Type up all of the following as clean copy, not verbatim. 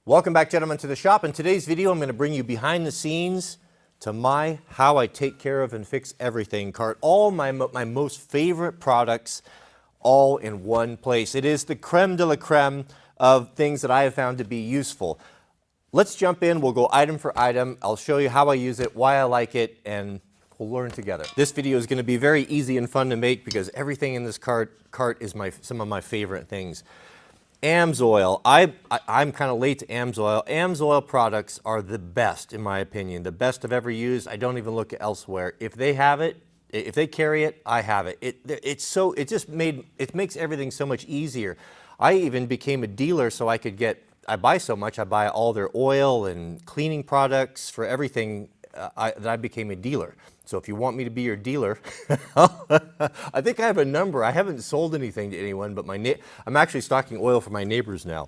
Welcome back, gentlemen, to the shop. In today's video, I'm going to bring you behind the scenes to my how I take care of and fix everything cart. All my most favorite products all in one place. It is the creme de la creme of things that I have found to be useful. Let's jump in. We'll go item for item. I'll show you how I use it, why I like it, and we'll learn together. This video is going to be very easy and fun to make because everything in this cart is some of my favorite things. AMSOIL. I'm kind of late to AMSOIL. AMSOIL products are the best, in my opinion. The best I've ever used. I don't even look elsewhere. If they have it, if they carry it, I have it. It makes everything so much easier. I even became a dealer so I buy so much, I buy all their oil and cleaning products for everything that I became a dealer. So if you want me to be your dealer, I think I have a number. I haven't sold anything to anyone, but I'm actually stocking oil for my neighbors now.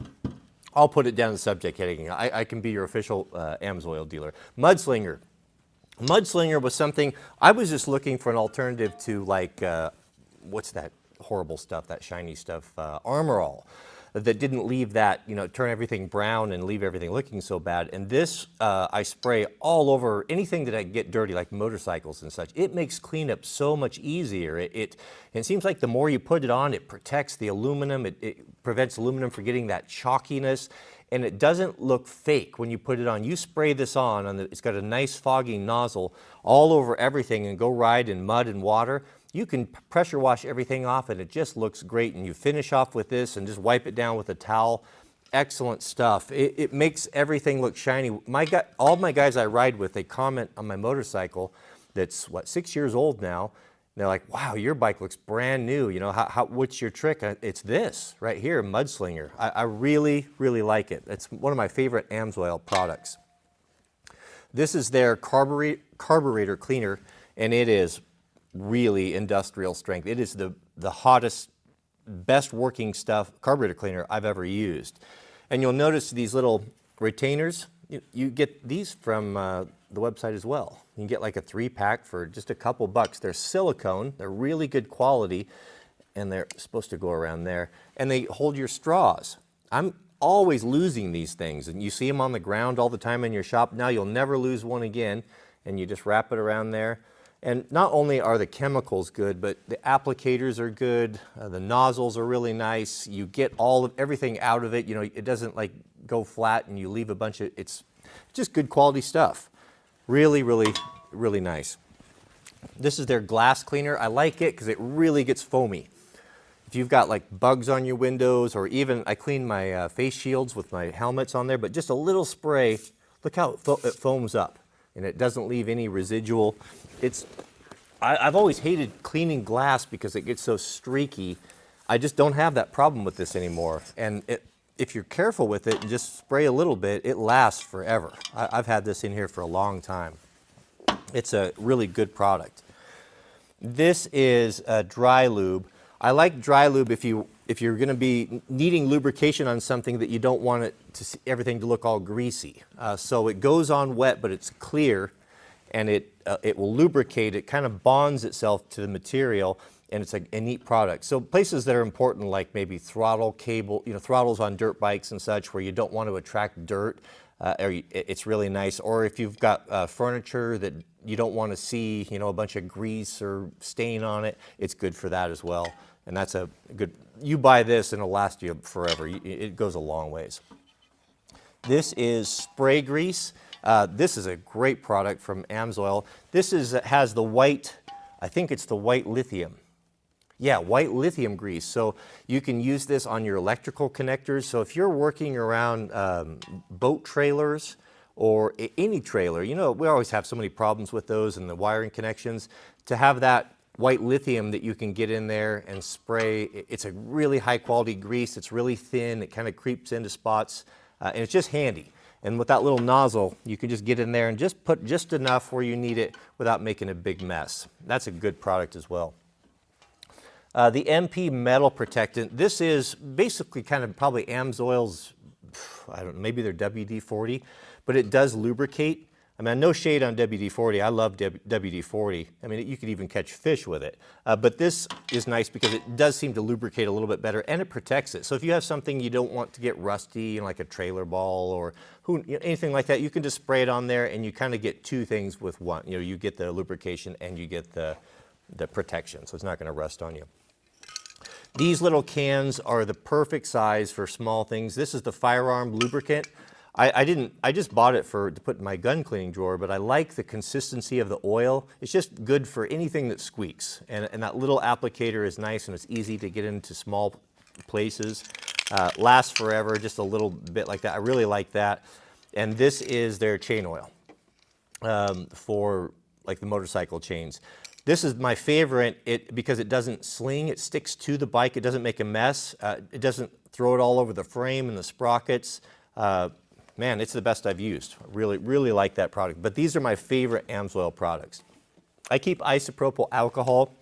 I'll put it down in the subject heading. I can be your official AMSOIL dealer. Mudslinger. Mudslinger was something, I was just looking for an alternative to what's that horrible stuff, that shiny stuff, Armor All, that didn't leave that, turn everything brown and leave everything looking so bad. And this, I spray all over anything that I get dirty, like motorcycles and such. It makes cleanup so much easier. It seems like the more you put it on, it protects the aluminum. It prevents aluminum from getting that chalkiness. And it doesn't look fake when you put it on. You spray this on it's got a nice fogging nozzle all over everything and go ride in mud and water. You can pressure wash everything off and it just looks great. And you finish off with this and just wipe it down with a towel. Excellent stuff. It makes everything look shiny. All my guys I ride with, they comment on my motorcycle that's, 6 years old now. They're like, wow, your bike looks brand new. What's your trick? It's this right here, Mudslinger. I really, really like it. It's one of my favorite AMSOIL products. This is their carburetor cleaner, and it is really industrial strength. It is the hottest, best working carburetor cleaner I've ever used. And you'll notice these little retainers, you get these from the website as well. You can get like a 3-pack for just a couple bucks. They're silicone, they're really good quality, and they're supposed to go around there. And they hold your straws. I'm always losing these things, and you see them on the ground all the time in your shop. Now you'll never lose one again, and you just wrap it around there. And not only are the chemicals good, but the applicators are good, the nozzles are really nice, you get everything out of it, it doesn't go flat and you leave a bunch of, it's just good quality stuff. Really, really, really nice. This is their glass cleaner. I like it because it really gets foamy. If you've got bugs on your windows, or even I clean my face shields with my helmets on there, but just a little spray, look how it foams up. And it doesn't leave any residual. I've always hated cleaning glass because it gets so streaky. I just don't have that problem with this anymore. And if you're careful with it and just spray a little bit, it lasts forever. I've had this in here for a long time. It's a really good product. This is dry lube. I like dry lube if you're going to be needing lubrication on something that you don't want everything to look all greasy. So it goes on wet, but it's clear, and it will lubricate. It kind of bonds itself to the material, and it's a neat product. So places that are important, like maybe throttle cable, throttles on dirt bikes and such, where you don't want to attract dirt, it's really nice. Or if you've got furniture that you don't want to see, a bunch of grease or stain on it, it's good for that as well. And that's a good, you buy this and it'll last you forever. It goes a long ways. This is spray grease. This is a great product from AMSOIL. This has the white, I think it's the white lithium. Yeah, white lithium grease. So you can use this on your electrical connectors. So if you're working around boat trailers or any trailer, we always have so many problems with those and the wiring connections. To have that white lithium that you can get in there and spray, it's a really high quality grease. It's really thin. It kind of creeps into spots, and it's just handy. And with that little nozzle, you can just get in there and just put just enough where you need it without making a big mess. That's a good product as well. The MP Metal Protectant. This is basically kind of probably AMSOIL's, I don't know, maybe their WD-40, but it does lubricate. I mean, no shade on WD-40. I love WD-40. I mean, you could even catch fish with it. But this is nice because it does seem to lubricate a little bit better, and it protects it. So if you have something you don't want to get rusty, like a trailer ball or anything like that, you can just spray it on there, and you kind of get two things with one. You get the lubrication and you get the protection, so it's not going to rust on you. These little cans are the perfect size for small things. This is the Firearm Lubricant. I just bought it to put in my gun cleaning drawer, but I like the consistency of the oil. It's just good for anything that squeaks. And that little applicator is nice, and it's easy to get into small places. Lasts forever, just a little bit like that. I really like that. And this is their chain oil for like the motorcycle chains. This is my favorite because it doesn't sling, it sticks to the bike, it doesn't make a mess, it doesn't throw it all over the frame and the sprockets. Man, it's the best I've used. I really like that product. But these are my favorite AMSOIL products. I keep isopropyl alcohol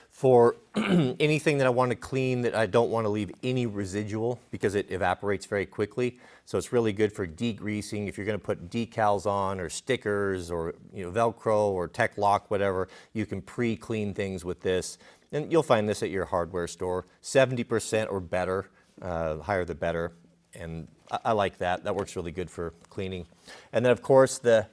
for anything that I want to clean that I don't want to leave any residual because it evaporates very quickly. So it's really good for degreasing. If you're going to put decals on or stickers or Velcro or Tech Lock, whatever, you can pre-clean things with this. And you'll find this at your hardware store. 70% or better, higher the better. And I like that. That works really good for cleaning. And then, of course, the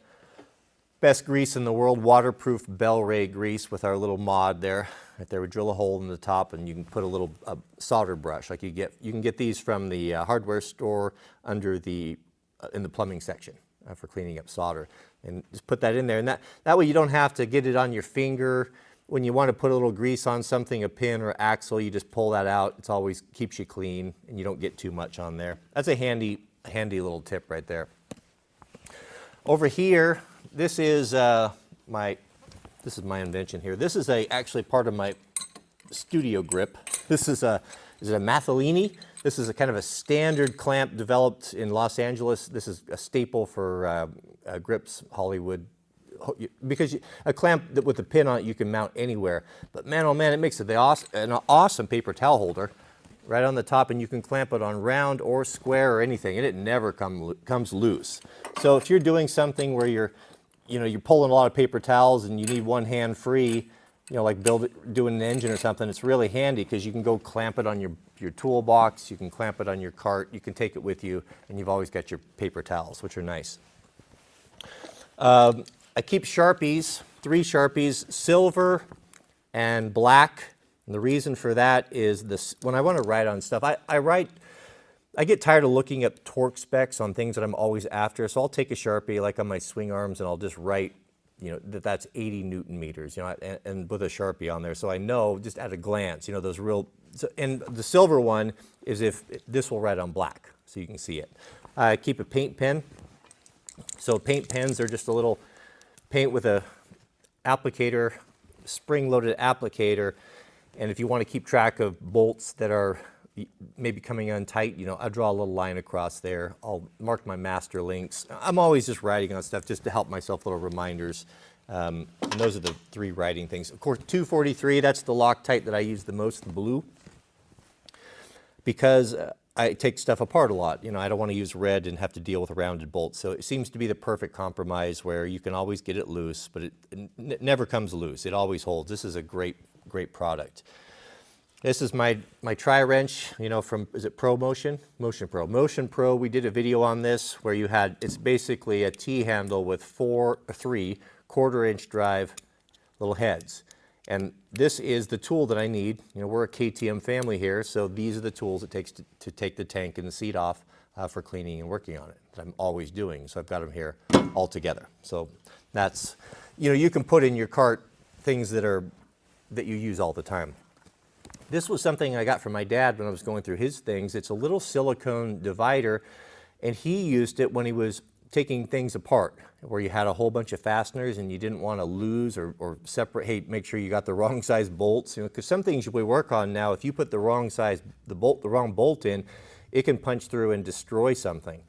best grease in the world, waterproof Bel-Ray grease with our little mod there. Right there, we drill a hole in the top, and you can put a little solder brush. Like you can get these from the hardware store under in the plumbing section for cleaning up solder. And just put that in there, and that way you don't have to get it on your finger. When you want to put a little grease on something, a pin or axle, you just pull that out. It always keeps you clean, and you don't get too much on there. That's a handy little tip right there. Over here, this is my invention here. This is actually part of my studio grip. This is a Mathellini. This is a kind of a standard clamp developed in Los Angeles. This is a staple for grips, Hollywood. Because a clamp with a pin on it you can mount anywhere. But man, oh man, it makes it an awesome paper towel holder right on the top, and you can clamp it on round or square or anything, and it never comes loose. So if you're doing something where you're pulling a lot of paper towels and you need one hand free, like doing an engine or something, it's really handy because you can go clamp it on your toolbox, you can clamp it on your cart, you can take it with you, and you've always got your paper towels, which are nice. I keep Sharpies, 3 Sharpies, silver and black. And the reason for that is when I want to write on stuff, I get tired of looking up torque specs on things that I'm always after. So I'll take a Sharpie like on my swing arms and I'll just write, that's 80 Newton meters, and with a Sharpie on there. So I know just at a glance, those real, and the silver one is if this will write on black, so you can see it. I keep a paint pen. So paint pens are just a little paint with a applicator, spring-loaded applicator, and if you want to keep track of bolts that are maybe coming untight, I draw a little line across there. I'll mark my master links. I'm always just writing on stuff just to help myself, little reminders. And those are the 3 writing things. Of course, 243, that's the Loctite that I use the most, the blue, because I take stuff apart a lot. I don't want to use red and have to deal with rounded bolts. So it seems to be the perfect compromise where you can always get it loose, but it never comes loose. It always holds. This is a great product. This is my tri-wrench, from, is it Pro Motion? Motion Pro. Motion Pro, we did a video on this where it's basically a T-handle with 3 quarter-inch drive little heads. And this is the tool that I need. We're a KTM family here, so these are the tools it takes to take the tank and the seat off for cleaning and working on it, that I'm always doing. So I've got them here all together. So that's, you can put in your cart things that you use all the time. This was something I got from my dad when I was going through his things. It's a little silicone divider, and he used it when he was taking things apart, where you had a whole bunch of fasteners and you didn't want to lose or separate. Hey, make sure you got the wrong size bolts, because some things we work on now, if you put the wrong size, the wrong bolt in, it can punch through and destroy something.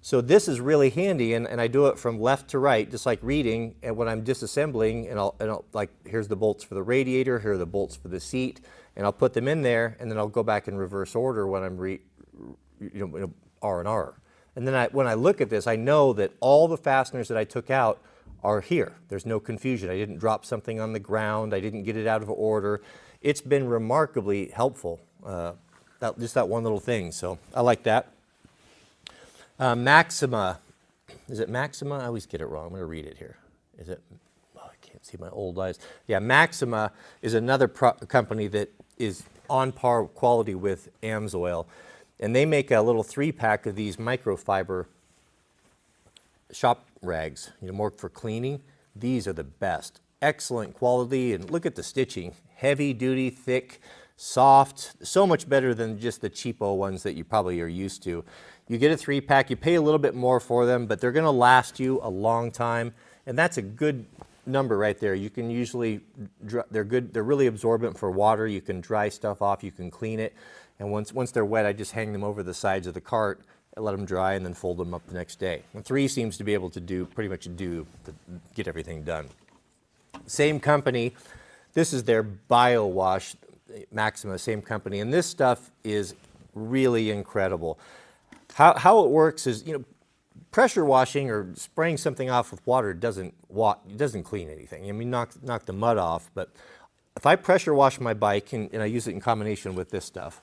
So this is really handy, and I do it from left to right, just like reading. And when I'm disassembling, and I'll like, here's the bolts for the radiator, here are the bolts for the seat, and I'll put them in there, and then I'll go back in reverse order when I'm R and R. And then when I look at this, I know that all the fasteners that I took out are here. There's no confusion. I didn't drop something on the ground. I didn't get it out of order. It's been remarkably helpful, just that one little thing. So I like that. Maxima. Is it Maxima? I always get it wrong. I'm going to read it here. Is it? Oh, I can't see my old eyes. Yeah, Maxima is another company that is on par quality with AMSOIL. And they make a little 3-pack of these microfiber shop rags, more for cleaning. These are the best. Excellent quality, and look at the stitching. Heavy duty, thick, soft, so much better than just the cheapo ones that you probably are used to. You get a 3-pack, you pay a little bit more for them, but they're gonna last you a long time, and that's a good number right there. You can usually, they're good, they're really absorbent for water. You can dry stuff off, you can clean it, and once they're wet, I just hang them over the sides of the cart, let them dry, and then fold them up the next day. And 3 seems to be able to pretty much get everything done. Same company, this is their BioWash Maxima, same company, and this stuff is really incredible. How it works is, pressure washing or spraying something off with water doesn't clean anything. I mean, knock the mud off, but if I pressure wash my bike, and I use it in combination with this stuff,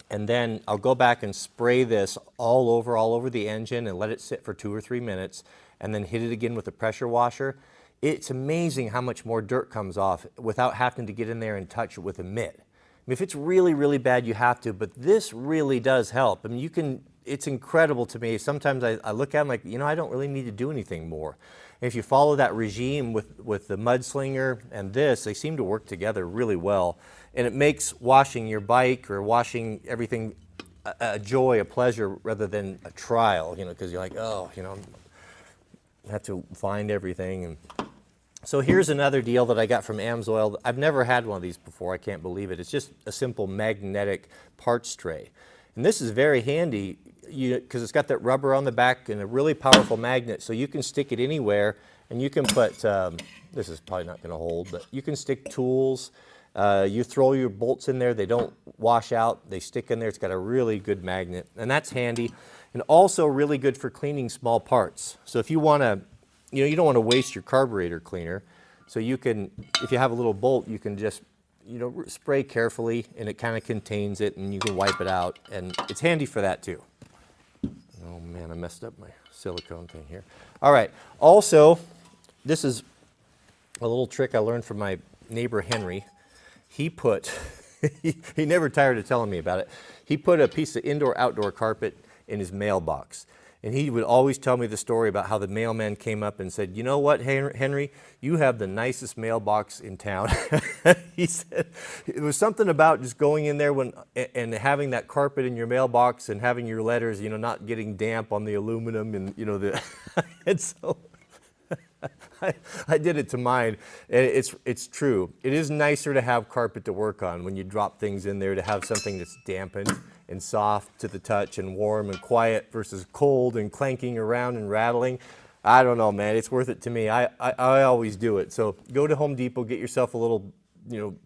and then I'll go back and spray this all over the engine and let it sit for 2 or 3 minutes, and then hit it again with a pressure washer, it's amazing how much more dirt comes off without having to get in there and touch it with a mitt. I mean, if it's really, really bad, you have to, but this really does help. I mean, it's incredible to me. Sometimes I look at them like, I don't really need to do anything more. And if you follow that regime with the Mudslinger and this, they seem to work together really well. And it makes washing your bike or washing everything a joy, a pleasure, rather than a trial, because you're like, I have to find everything. And so here's another deal that I got from AMSOIL. I've never had one of these before. I can't believe it. It's just a simple magnetic parts tray. And this is very handy because it's got that rubber on the back and a really powerful magnet, so you can stick it anywhere, and you can put, this is probably not going to hold, but you can stick tools. You throw your bolts in there. They don't wash out. They stick in there. It's got a really good magnet, and that's handy. And also really good for cleaning small parts. So if you want to, you don't want to waste your carburetor cleaner. So you can, if you have a little bolt, you can just, spray carefully, and it kind of contains it, and you can wipe it out. And it's handy for that too. Oh man, I messed up my silicone thing here. All right. Also, this is a little trick I learned from my neighbor Henry. He put, he never tired of telling me about it. He put a piece of indoor-outdoor carpet in his mailbox. And he would always tell me the story about how the mailman came up and said, "You know what, Henry, you have the nicest mailbox in town." He said it was something about just going in there and having that carpet in your mailbox and having your letters, not getting damp on the aluminum, and and so I did it to mine. And it's true. It is nicer to have carpet to work on when you drop things in there, to have something that's dampened and soft to the touch and warm and quiet versus cold and clanking around and rattling. I don't know, man. It's worth it to me. I always do it. So go to Home Depot, get yourself a little,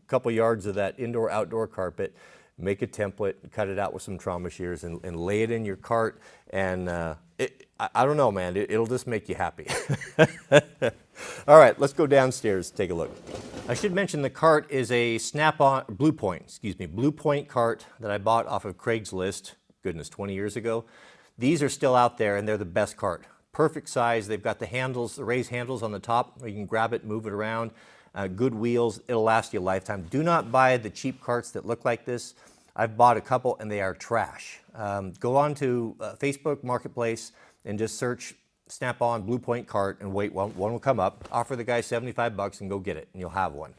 couple yards of that indoor-outdoor carpet, make a template, cut it out with some trauma shears, and lay it in your cart. And I don't know, man. It'll just make you happy. All right, let's go downstairs, take a look. I should mention the cart is a Blue Point cart that I bought off of Craigslist, goodness, 20 years ago. These are still out there, and they're the best cart. Perfect size. They've got the handles, the raised handles on the top where you can grab it, move it around. Good wheels. It'll last you a lifetime. Do not buy the cheap carts that look like this. I've bought a couple, and they are trash. Go on to Facebook Marketplace and just search Snap-on Blue Point cart and wait, one will come up. Offer the guy $75 and go get it, and you'll have one.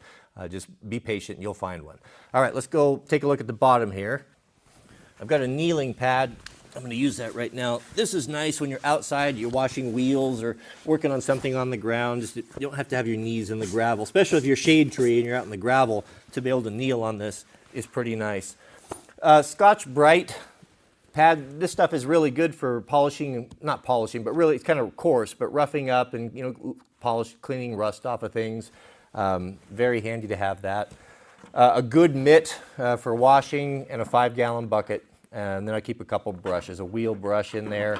Just be patient and you'll find one. All right, let's go take a look at the bottom here. I've got a kneeling pad. I'm going to use that right now. This is nice when you're outside, you're washing wheels or working on something on the ground. You don't have to have your knees in the gravel, especially if you're shade tree and you're out in the gravel. To be able to kneel on this is pretty nice. Scotch Brite pad. This stuff is really good for polishing, not polishing, but really it's kind of coarse, but roughing up and cleaning rust off of things. Very handy to have that. A good mitt for washing, and a 5-gallon bucket and then I keep a couple brushes, a wheel brush in there.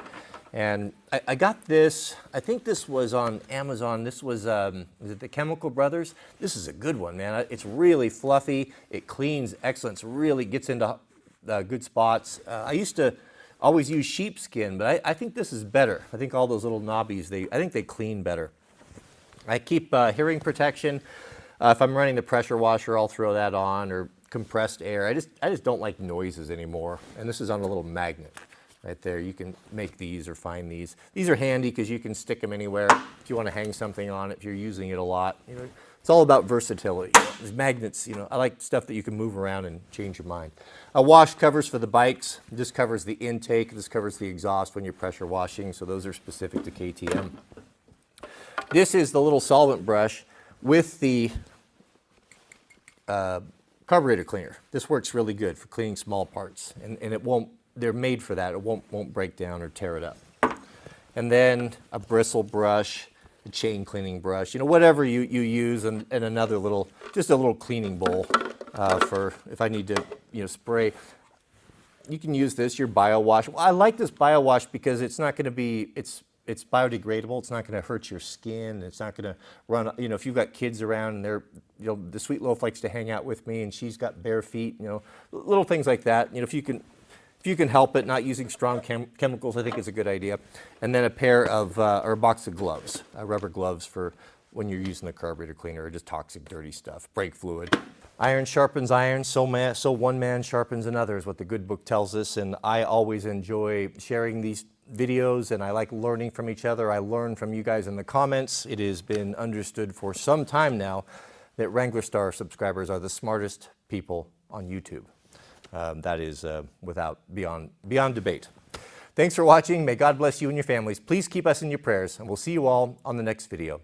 And I got this, I think this was on Amazon. This was it the Chemical Brothers? This is a good one, man. It's really fluffy. It cleans excellent. It really gets into good spots. I used to always use sheepskin, but I think this is better. I think all those little knobbies, I think they clean better. I keep hearing protection. If I'm running the pressure washer, I'll throw that on, or compressed air. I just don't like noises anymore. And this is on a little magnet. Right there, you can make these or find these. These are handy because you can stick them anywhere if you want to hang something on it, if you're using it a lot. You know, it's all about versatility. These magnets, you know, I like stuff that you can move around and change your mind. Wash covers for the bikes. This covers the intake. This covers the exhaust when you're pressure washing, so those are specific to KTM. This is the little solvent brush with the carburetor cleaner. This works really good for cleaning small parts, and it won't. They're made for that. It won't break down or tear it up. And then a bristle brush, a chain cleaning brush, you know, whatever you use, and another little, just a little cleaning bowl for if I need to, you know, spray. You can use this, your BioWash. Well, I like this BioWash because it's not going to be, it's biodegradable. It's not going to hurt your skin. It's not going to run, you know, if you've got kids around and they're, you know, the sweet loaf likes to hang out with me and she's got bare feet, you know, little things like that. You know, if you can help it, not using strong chemicals, I think is a good idea. And then a pair of, or a box of gloves, rubber gloves for when you're using the carburetor cleaner, or just toxic, dirty stuff, brake fluid. Iron sharpens iron, so one man sharpens another is what the good book tells us. And I always enjoy sharing these videos, and I like learning from each other. I learn from you guys in the comments. It has been understood for some time now that Wranglerstar subscribers are the smartest people on YouTube. That is beyond debate. Thanks for watching. May God bless you and your families. Please keep us in your prayers, and we'll see you all on the next video.